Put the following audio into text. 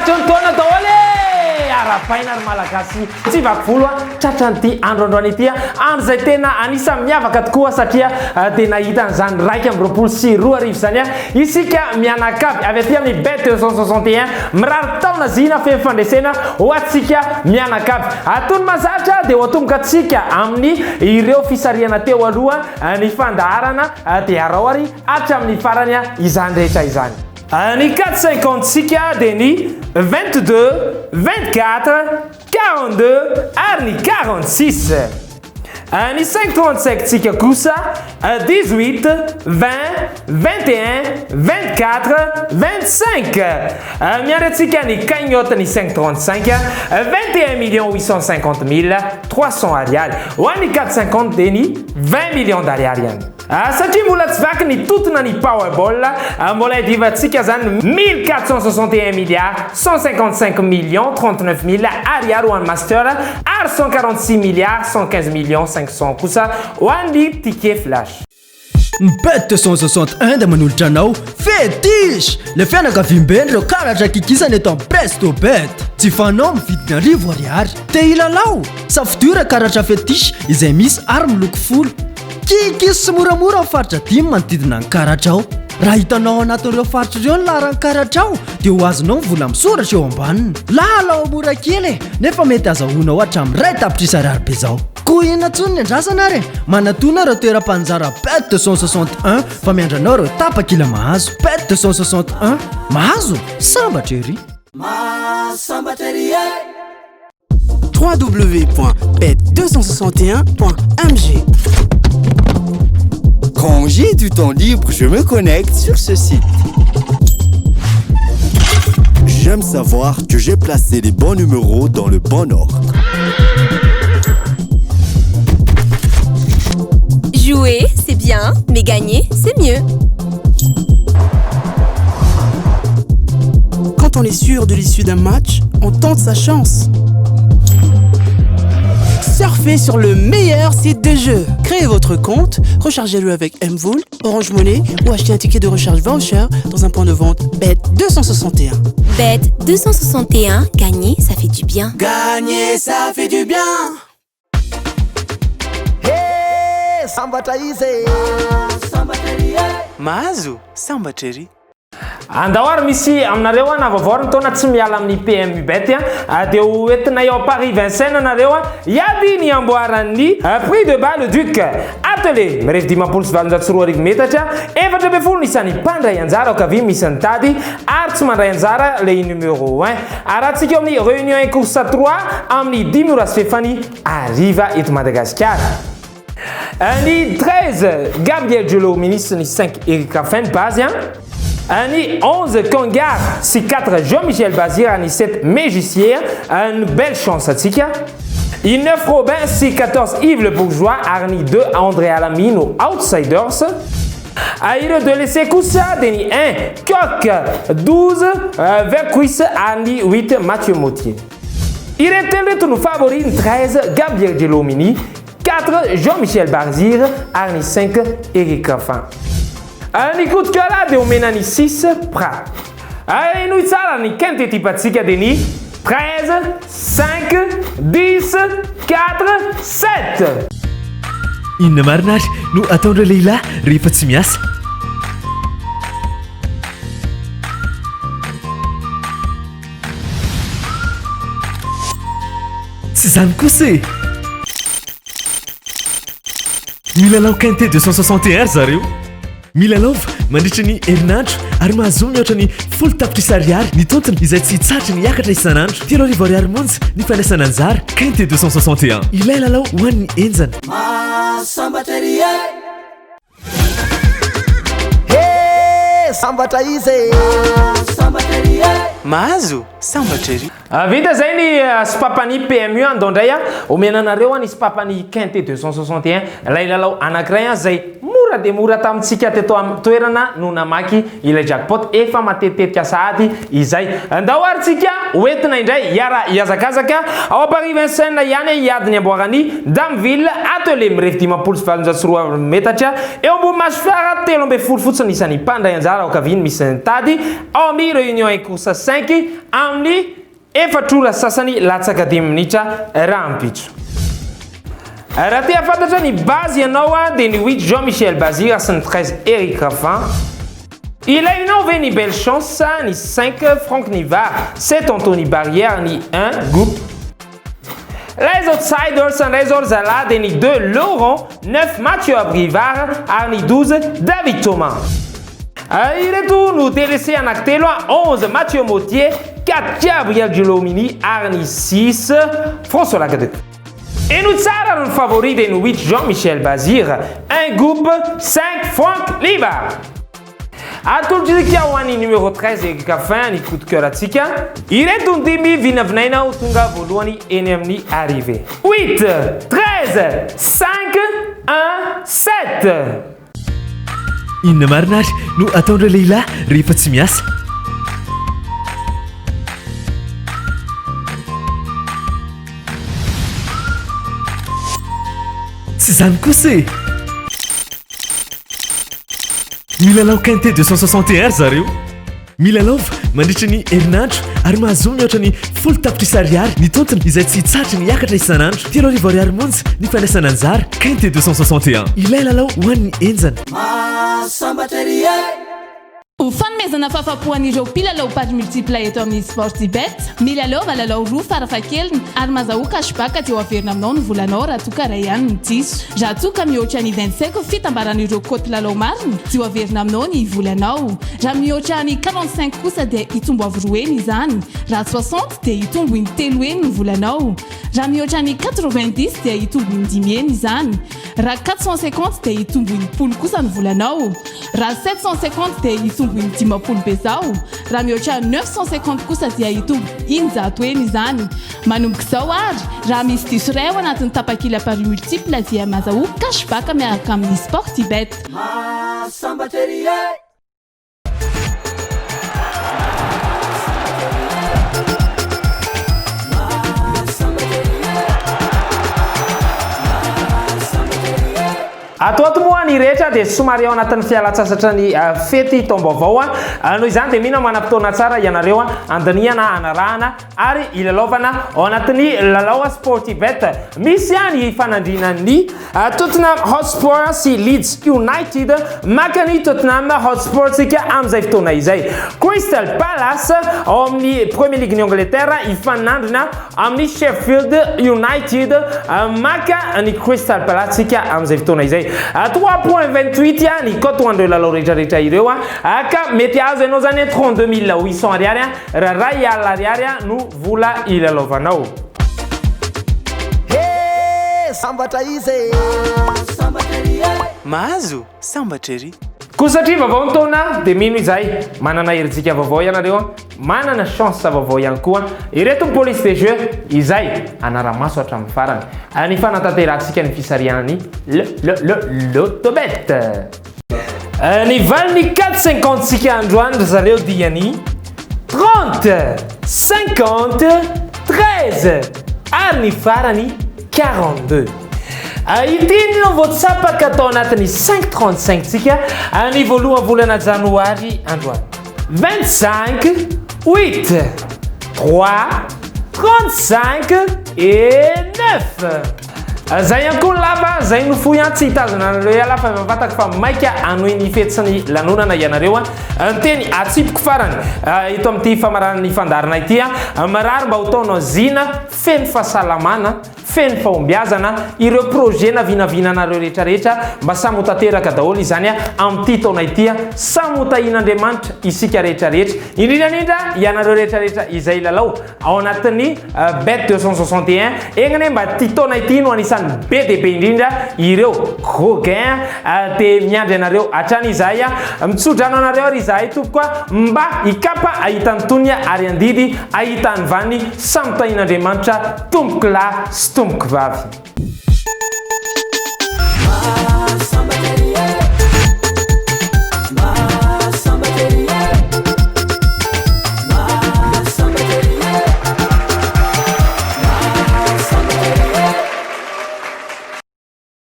Taona daholo arapaina ary malagasy tsy vakivolo tratran'ity androandroany ity andro zay tena anisany miavaka tokoa satria tena nahita an'izany raika amby roapolo sy roa arivo zany isika mianakavy avy aty amin'ny bet 261 mirary taona zina feno fandresena ho atsika mianakavy atony mazatra dia ho atomboka atsika amin'ny ireo fisariana teo aloha ny fandaharana dia arao ary hatramin'ny farany izany rehetra izany. Ni 4,50 sika dia ny 22, 24, 42 ary ny 46. Ni 5,35 sika kosa 18, 20, 21, 24, 25. Miandratsika ny cagnotte ny 5,35 21 850 300 ariary. Ho an'ny 4,50 dia ny 20 millions d'ariary ihany. Satria mbola tsy vaky ny totona ny Powerball, mbola idivantsika zany 1461 milliards 155 millions 39 000 ariary ho an'ny master ary 146 milliards 115 millions 500 kosa ho an'ny ticket flash. Bet 261 dia manolotra anao fétiche le fianakaviam-beny ireo karatra kikisana eto amin'ny Presto Bet. Tsy fanao mividina arivo ariary te ilalao safidira karatra fétiche izay misy ary miloko folo kikisy sy moramora amin'ny faritra dimy manodidina ny karatra ao. Raha hitanao anatin'ireo faritra ireo ny laharan'ny karatra ao dia ho azonao ny vola misoratra eo ambaniny. Lalao mora kely nefa mety azahoanao hatramin'ny ray tapitrisa ariary be zao. Koa inona ntsony ny andrasana ary manatona ireo toeram-panjara Bet 261 fa miandranao ireo tapakila mahazo. Bet 261 mahazo sambatra ery. Masambatra ery www.bet261.mg. Quand j'ai du temps libre, je me connecte sur ce site. J'aime savoir que j'ai placé les bons numéros dans le bon ordre. Jouer, c'est bien, mais gagner, c'est mieux. Quand on est sûr de l'issue d'un match, on tente sa chance. Surfez sur le meilleur site de jeu. Créez votre compte, rechargez-le avec Mvool, Orange Money ou achetez un ticket de recharge voucher dans un point de vente Bet 261. Bet 261, gagner, ça fait du bien. Gagner, ça fait du bien. Hey, sambatra izy. Mahazo, sambatra ery. Andao misy aminareo navavaoriny taona tsy miala amin'ny PMU Bet dia hoentinay ao Paris Vincennes nareo iady ny amboaran'ny Prix de Bas le Duc atelier mirefy 524 metatra 420 isan'ny mpandray anjara ankavy misy ny tady ary tsy mandray anjara le numéro 1 arahantsika amin'ny réunion en course 3 amin'ny 10 ora sy fefany ariva eto Madagasikara. Ny 13 Gabriel Diolo ministre ny 5 Eric Raffen base Ni 11 Congar, si 4 Jean-Michel Bazir, ni 7 Mégicier, une belle chance à Tika. I 9 Robin, si 14 Yves le Bourgeois, Arni 2 André Alamino, Outsiders. Aïre de laisser Koussa, Denis 1 Coq, 12 Vercuis, Arni 8 Mathieu Mautier. Il est tous nos favoris 13 Gabriel Gelomini, 4 Jean-Michel Bazir, Arni 5 Eric Raffin. Ni coup de cœur là de omena ni 6 pra. Nous tsara ni kente tipatsika de ni 13, 5, 10, 4, 7. Inona marina ary no ataondreo lehilahy rehefa tsy miasa. Tsy zany kosa e. Milalao Quintet 261 zareo. Milalao mandritra ny herinandro ary mahazo mihoatra ny folo tapitrisa ariary ny tontony izay tsy hitsatra ny hiakatra isanandro. 3 ariary monja ny fandraisana anjara Quintet 261. Ilay lalao ho an'ny enjana. Masambatra ery sambatra izy. Mahazo sambatra ery. Vita zay ny spapany PMU andao indray omena anareo ny spapany Quintet 261 lay lalao anankiray zay mora mora dia mora tamintsika teto amin'ny toerana no namaky ilay jackpot efa matetetika sahady izay andahoarintsika hoentina indray iazakazaka ao Paris Vincennes ihany iadiny amboarany Damville atelier mirefy 524 metatra eo ambony Masofara 13 fotsiny isan'ny mpandray anjara ao kaviny misy nitady ao amin'ny réunion course 5 amin'ny efatrora sasany latsaka 10 minitra raha ampitso. Raha tia fantatra ny base ianao dia ny 8 Jean-Michel Bazir sy ny 13 Eric Raffin. Il a innové ni belle chance ni 5 Franck Nivard, 7 Anthony Barrière ni 1 Goup. Les outsiders sont les Orzala ni 2 Laurent, 9 Mathieu Abrivard, ni 12 David Thomas. Il retourne nous délaisser en acte 11 Mathieu Mautier, 4 Gabriel Giolomini, ni 6 François Lacadec. Et nous avons un favori de nous 8 Jean-Michel Bazir, 1 Goup, 5 Franck Nivard. Atolojika ho an'ny numéro 13 Eric Raffin ny coup de cœur atsika ireto ny dimy vinavinaina ho tonga voalohany eny amin'ny arrivé 8 13 5 1 7 inona marina ary no ataondreo lehilahy rehefa tsy miasa tsy zany kosa e milalao quinté 261 zareo milalova mandritra ny herinandro ary mahazo mihoatra ny folo tapitrisa ariary ny tontony izay tsy tsatra ny hiakatra isanandro 3 ariary monja ny fandraisana anjara quinté 261 ilay lalao ho an'ny enjana Ho fanomezana fahafapoan'ireo mpilalao pady multipla eto amin'ny Sportybet, milalova lalao roa farafahakeliny ary mahazahoaka cashback aty averina aminao ny volanao raha toa ka ray ihany ny diso. Raha toa ka mihoatra ny 25 fitambaran'ireo koty lalao marina dia averina aminao ny volanao. Raha mihoatra ny 45 kosa dia hitombo avy 2 izany. Raha 60 dia hitombo ny 3 ny volanao. Raha mihoatra ny 90 dia hitombo ny 10 izany. Raha 450 dia hitombo ny 10 kosa ny volanao. Raha 750 dia hitombo ny 10 bezao. Raha mihoatra 950 kosa dia hitombo injato eny izany. Manomboka izao ary raha misy diso iray ao anatin'ny tapakila pari multiple dia mahazahoaka cashback miaraka amin'ny Sportybet. Ato moa ny rehetra dia somary ao anatin'ny fialatsasatra ny fety taom-baovao noho izany dia mihina manam-potoana tsara ianareo andaniana anarahana ary ilalaovana ao anatin'ny lalao Sportybet. Misy ihany fanandrinan'ny Tottenham Hotspur sy Leeds United maka ny Tottenham Hotspur tsika amin'izay fotoana izay. Crystal Palace ao amin'ny Premier League ny Angleterre ifanandrina amin'ny Sheffield United maka ny Crystal Palace tsika amin'izay fotoana izay. 3.28 ny cote hoan'ireo lalao rehetrarehetra ireo ka mety azo ianao zany 32 800 ariary raha ray alina ariary no vola ilalovanao. Sambatra izy mahazo sambatra ery Koa satria vaovao ny taona dia mino izay manana herintsika vaovao ianareo manana chance vaovao ihany koa ireto ny police de jeu izay anaramaso hatramin'ny farany ny fanatanterahasika ny fisarianany Lotobet ny valiny 450 sika androany zareo diany 30 50 13 ary ny farany 42 itiny no voatsapaka atao anatin'ny 535 tsika ny voalohany volana janoary androany 25 8 3 35 et 9 zay ihany koa ny lava zay no foy tsy hitazona anareo ala fa mavataka fa maika anohy ny fetsiny lanonana ianareo ny teny atsipoko farany ito amin'ity famaranany fandarana ity marary mba hotaonao zina feno fahasalamana feno fahombiazana ireo projet na vinavinanareo rehetrarehetra mba samy hotanteraka daholo izany amin'ity taona ity samy hotahin'Andriamanitra isika rehetrarehetra indrindrandrindra ianareo rehetrarehetra izay lalao ao anatin'ny bet 261 egnane mba ty taona ity no anisany be dia be indrindra ireo gros gain dia miandry anareo hatrany izay mitsodrano anareo ary izahay tompoka mba ikapa ahitany tonya ary andidy ahitany vany samy tahin'Andriamanitra tomboky lahy sy tomboky vavy.